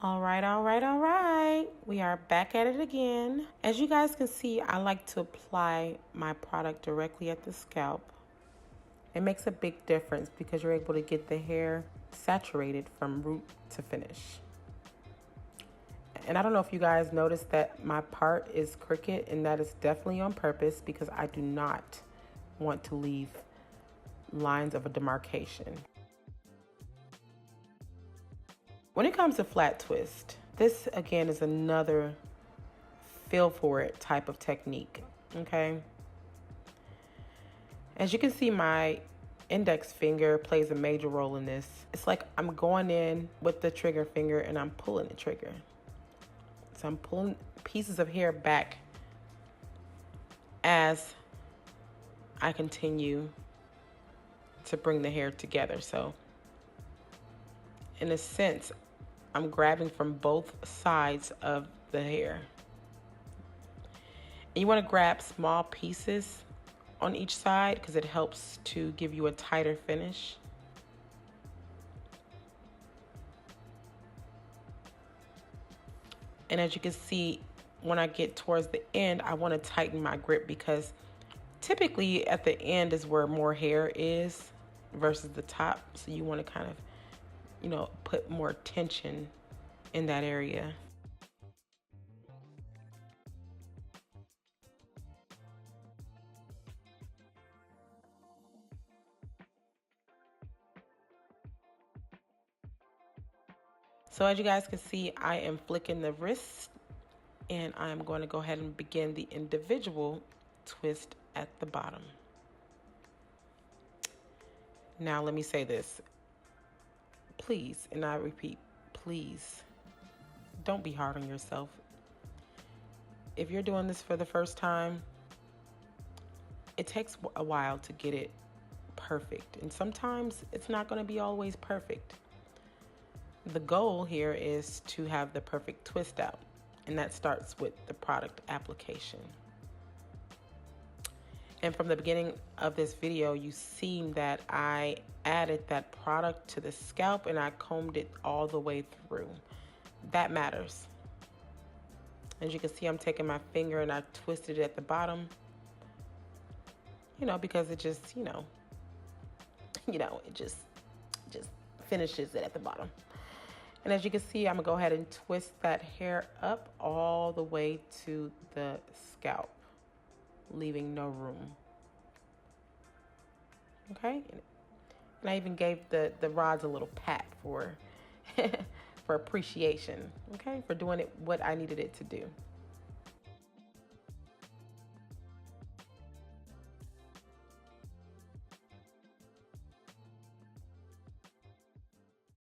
All right, all right, all right. We are back at it again. As you guys can see, I like to apply my product directly at the scalp. It makes a big difference because you're able to get the hair saturated from root to finish. And I don't know if you guys noticed that my part is crooked, and that is definitely on purpose because I do not want to leave lines of a demarcation. When it comes to flat twist, this again is another feel for it type of technique, okay? As you can see, my index finger plays a major role in this. It's like I'm going in with the trigger finger and I'm pulling the trigger. So I'm pulling pieces of hair back as I continue to bring the hair together. So in a sense, I'm grabbing from both sides of the hair. And you want to grab small pieces on each side because it helps to give you a tighter finish. And as you can see, when I get towards the end, I want to tighten my grip because typically at the end is where more hair is versus the top. So you want to kind of, put more tension in that area. So as you guys can see, I am flicking the wrist and I'm going to go ahead and begin the individual twist at the bottom. Now let me say this. Please, and I repeat, please, don't be hard on yourself. If you're doing this for the first time, it takes a while to get it perfect. And sometimes it's not going to be always perfect. The goal here is to have the perfect twist out, and that starts with the product application. And from the beginning of this video, you seen that I added that product to the scalp and I combed it all the way through. That matters. As you can see, I'm taking my finger and I twisted it at the bottom, because it just, it just finishes it at the bottom. And as you can see, I'm gonna go ahead and twist that hair up all the way to the scalp, leaving no room. Okay, and I even gave the rods a little pat for for appreciation, okay, for doing it what I needed it to do.